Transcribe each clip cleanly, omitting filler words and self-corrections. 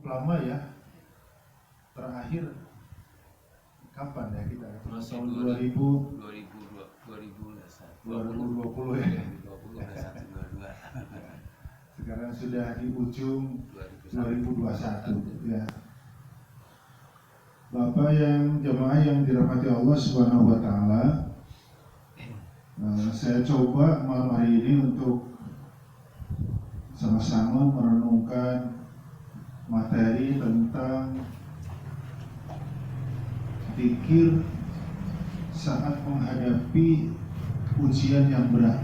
lama ya. Terakhir kapan ya kita? Tahun 2020 ya. 2021. Sekarang sudah di ujung 2021 ya. Bapak yang jemaah yang dirahmati Allah Subhanahu wa taala, saya coba malam hari ini untuk sama-sama merenungkan materi tentang zikir saat menghadapi ujian yang berat.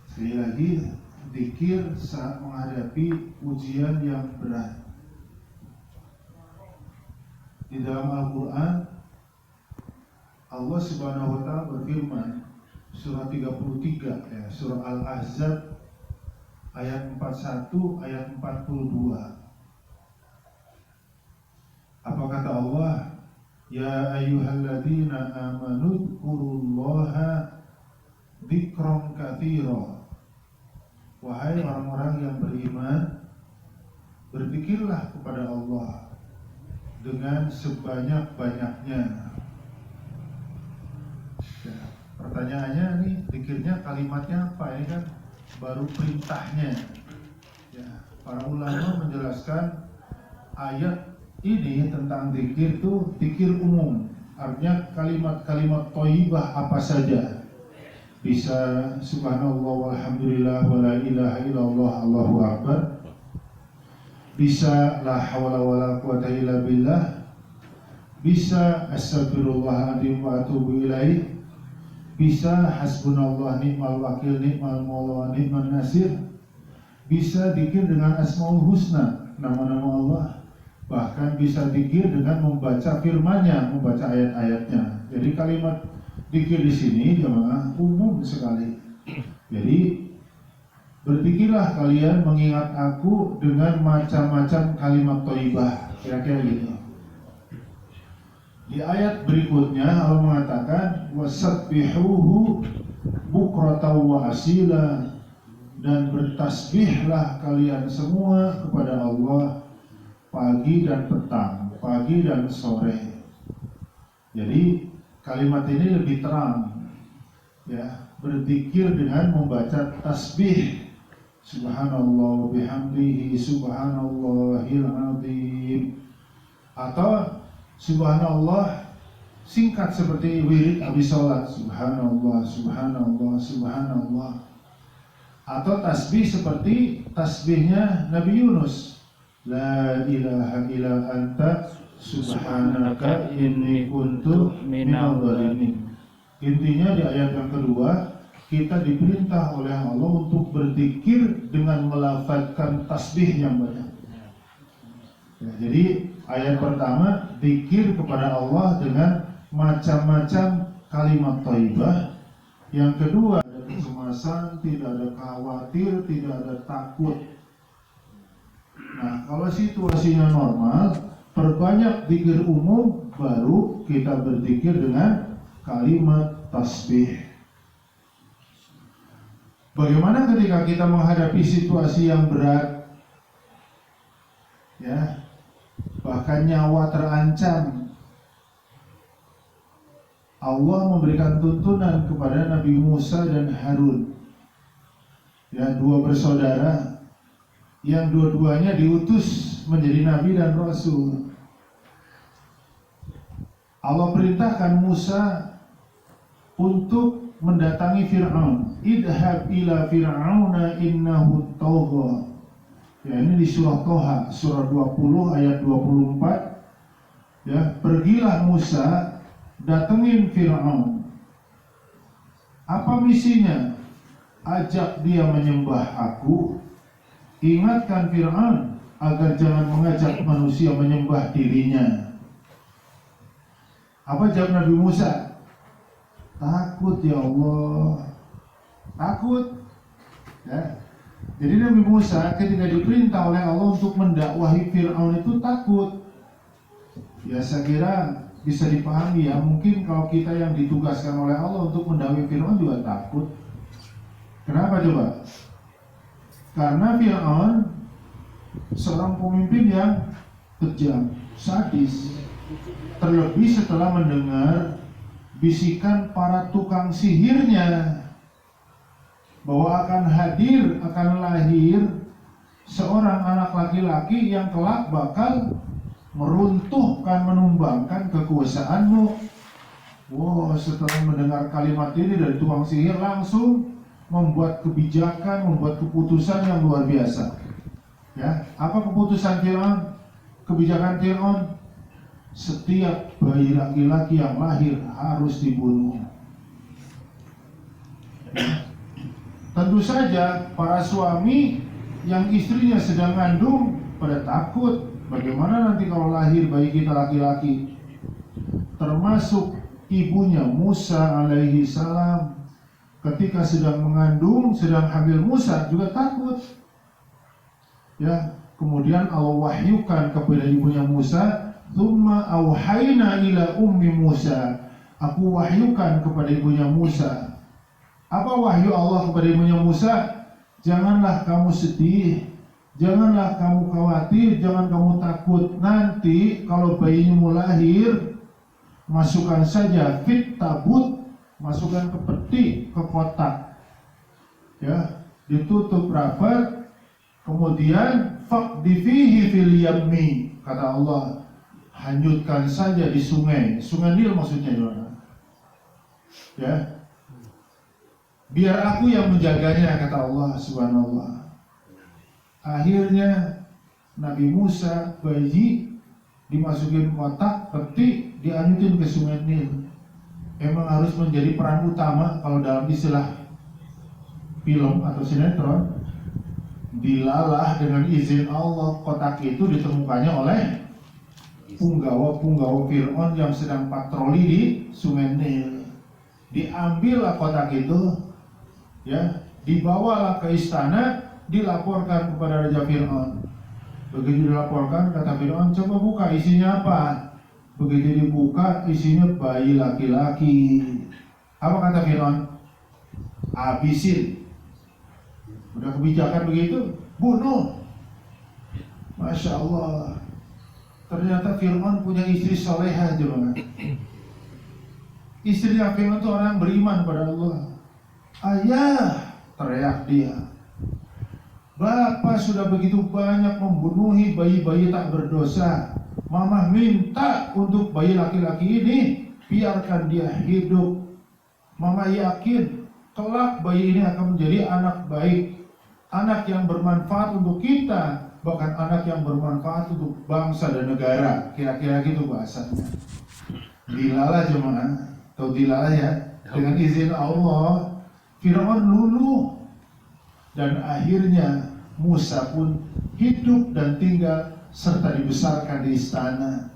Sekali lagi, zikir saat menghadapi ujian yang berat. Di dalam Al-Quran, Allah Subhanahu wa Ta'ala berfirman, surah 33, ya, surah Al-Ahzab, ayat 41, ayat 42. Apa kata Allah? Ya ayyuhalladzina amanu dzkurullaha dzikran katsira. Wahai orang-orang yang beriman, berzikirlah kepada Allah dengan sebanyak-banyaknya. Ya, pertanyaannya nih, zikirnya kalimatnya apa ya kan? Baru perintahnya. Ya, para ulama menjelaskan ayat ini tentang zikir itu zikir umum. Artinya kalimat-kalimat thayyibah apa saja. Bisa subhanallah walhamdulillah wala ilaha illallah Allahu akbar. Bisa la haula wala quwata illa billah. Bisa astagfirullahaladzim wa atubu ilaih. Bisa hasbunallah ni'mal wakil ni'mal maula ni'man nasir. Bisa zikir dengan asmaul husna, nama-nama Allah. Bahkan bisa zikir dengan membaca firman-Nya, membaca ayat-ayatnya. Jadi kalimat zikir di sini jemaah umum sekali. Jadi berzikirlah kalian mengingat aku dengan macam-macam kalimat thayyibah. Kira-kira gitu. Di ayat berikutnya Allah mengatakan wasabbihuhu bukratan wa asila, dan bertasbihlah kalian semua kepada Allah pagi dan petang, pagi dan sore. Jadi kalimat ini lebih terang, ya, berzikir dengan membaca tasbih, subhanallah bihamdihi subhanallahil azim, atau subhanallah singkat seperti wirid habis sholat, subhanallah subhanallah subhanallah, atau tasbih seperti tasbihnya Nabi Yunus, la ilaha illa anta subhanaka inni kuntu minadh dhalimin. Intinya di ayat yang kedua kita diperintah oleh Allah untuk berzikir dengan melafazkan tasbih yang banyak. Ya, jadi ayat pertama zikir kepada Allah dengan macam-macam kalimat thayyibah. Yang kedua ada kecemasan, tidak ada khawatir, tidak ada takut. Nah, kalau situasinya normal, perbanyak zikir umum, baru kita berzikir dengan kalimat tasbih. Bagaimana ketika kita menghadapi situasi yang berat, ya, bahkan nyawa terancam? Allah memberikan tuntunan kepada Nabi Musa dan Harun, ya, dua bersaudara yang dua-duanya diutus menjadi nabi dan rasul. Allah perintahkan Musa untuk mendatangi Fir'aun. Idhab ila fir'auna innahu tagha. Ya, ini di surah Toha, surah 20 ayat 24. Ya, pergilah Musa, datengin Fir'aun. Apa misinya? Ajak dia menyembah aku. Ingatkan Fir'aun agar jangan mengajak manusia menyembah dirinya. Apa jawab Nabi Musa? Takut ya Allah, takut. Ya. Jadi Nabi Musa ketika diperintah oleh Allah untuk mendakwahi Fir'aun itu takut. Ya, saya kira bisa dipahami ya. Mungkin kalau kita yang ditugaskan oleh Allah untuk mendakwahi Fir'aun juga takut. Kenapa coba? Karena Fir'aun seorang pemimpin yang kejam, sadis. Terlebih setelah mendengar bisikan para tukang sihirnya bahwa akan lahir seorang anak laki-laki yang kelak bakal meruntuhkan, menumbangkan kekuasaanmu. Wow, setelah mendengar kalimat ini dari tukang sihir langsung membuat kebijakan, membuat keputusan yang luar biasa. Ya, apa keputusan Fir'aun? Kebijakan Fir'aun, setiap bayi laki-laki yang lahir harus dibunuh. Ya. Tentu saja para suami yang istrinya sedang mengandung pada takut, bagaimana nanti kalau lahir bayi kita laki-laki. Termasuk ibunya Musa alaihi salam ketika sedang mengandung, sedang hamil Musa juga takut. Ya, kemudian Allah wahyukan kepada ibunya Musa, "Tsumma auhayna ila ummi Musa." Aku wahyukan kepada ibunya Musa. Apa wahyu Allah kepada ibunya Musa? Janganlah kamu sedih, janganlah kamu khawatir, jangan kamu takut. Nanti kalau bayimu lahir, masukkan saja fit tabut, masukkan ke peti, ke kotak, ya, ditutup rapat, kemudian faqdifihi fil yammi, kata Allah, hanyutkan saja di sungai Nil maksudnya, ya, biar aku yang menjaganya, kata Allah subhanallah. Akhirnya Nabi Musa bayi dimasukin kotak, peti, dihanyutin ke sungai Nil. Emang harus menjadi peran utama kalau dalam istilah film atau sinetron. Dilalah dengan izin Allah, kotak itu ditemukannya oleh punggawa Fir'aun yang sedang patroli di sungai Nil. Diambillah kotak itu, ya, dibawalah ke istana, dilaporkan kepada Raja Fir'aun. Begitu dilaporkan, kata Fir'aun, coba buka, isinya apa? Begitu dibuka, isinya bayi laki-laki. Apa kata Fir'aun? Habisin. Udah kebijakan begitu, bunuh. Masya Allah. Ternyata Fir'aun punya istri solehah, jemaah. Istrinya Fir'aun itu orang beriman pada Allah. Ayah, teriak dia, Bapak sudah begitu banyak membunuhi bayi-bayi tak berdosa. Mama minta untuk bayi laki-laki ini, biarkan dia hidup. Mama yakin kelak bayi ini akan menjadi anak baik, anak yang bermanfaat untuk kita, bahkan anak yang bermanfaat untuk bangsa dan negara. Kira-kira gitu bahasanya. Dilalah jemaah, atau dilalah ya, dengan izin Allah, Fir'aun luluh. Dan akhirnya Musa pun hidup dan tinggal serta dibesarkan di istana.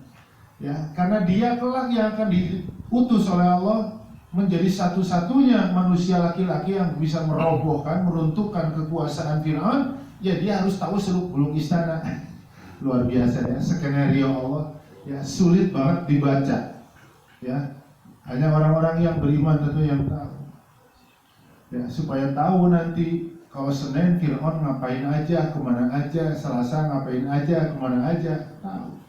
Ya, karena dia kelak yang akan diutus oleh Allah menjadi satu-satunya manusia laki-laki yang bisa merobohkan, meruntuhkan kekuasaan Fir'aun. Ya, dia harus tahu seluk-beluk istana. Luar biasa ya, skenario Allah. Ya, sulit banget dibaca. Ya, hanya orang-orang yang beriman tentu yang tahu. Ya, supaya tahu nanti kalau Senin Fir'aun ngapain aja, kemana aja, Selasa ngapain aja, kemana aja, tahu.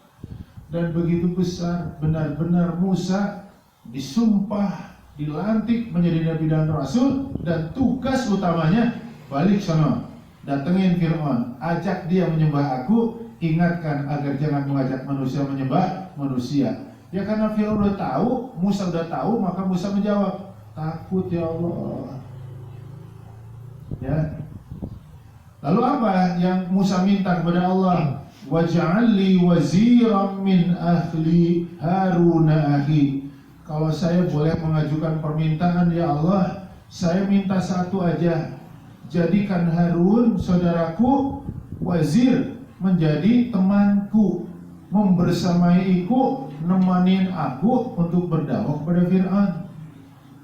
Dan begitu besar, benar-benar Musa disumpah, dilantik menjadi Nabi dan Rasul, dan tugas utamanya balik sana, datengin Fir'aun, ajak dia menyembah aku, ingatkan agar jangan mengajak manusia menyembah manusia. Ya, karena Fir'aun udah tahu, Musa udah tahu, maka Musa menjawab, takut ya Allah. Ya. Lalu apa yang Musa minta kepada Allah? Waj'alli waziran min ahli Harun akhi. Kalau saya boleh mengajukan permintaan, ya Allah, saya minta satu aja. Jadikan Harun saudaraku wazir, menjadi temanku, membersamaiku, nemanin aku untuk berdakwah kepada Fir'aun.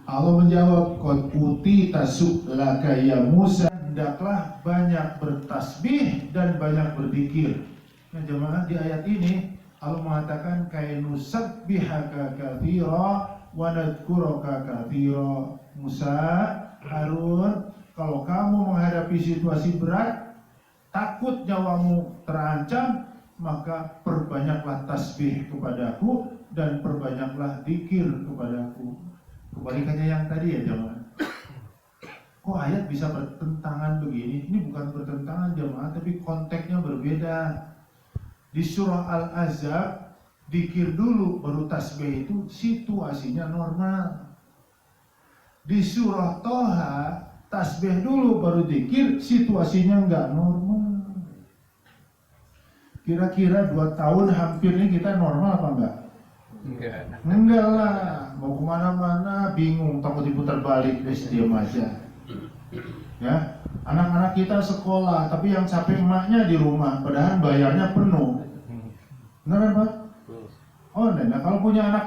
Allah menjawab, qad utita su'laka ya Musa, hendaklah banyak bertasbih dan banyak berzikir. Nah jemaah, di ayat ini Allah mengatakan kainusabbihaka katsira wa nadhkuraka katsira. Musa, Harun, kalau kamu menghadapi situasi berat, takut nyawamu terancam, maka perbanyaklah tasbih kepadaku dan perbanyaklah zikir kepadaku. Kebalikannya yang tadi ya jemaah. Kok ayat bisa bertentangan begini? Ini bukan bertentangan jemaah, tapi konteksnya berbeda. Di surah Al-Ahzab, zikir dulu baru tasbih itu situasinya normal. Di surah Toha, tasbih dulu baru zikir situasinya nggak normal. Kira-kira 2 tahun hampir ini kita normal apa enggak? Enggak lah, mau kemana-mana bingung, takut diputar balik, diam aja. Ya, anak-anak kita sekolah, tapi yang capek emaknya di rumah, padahal bayarnya penuh. Benar kan Pak? Oh, nah kalau punya anak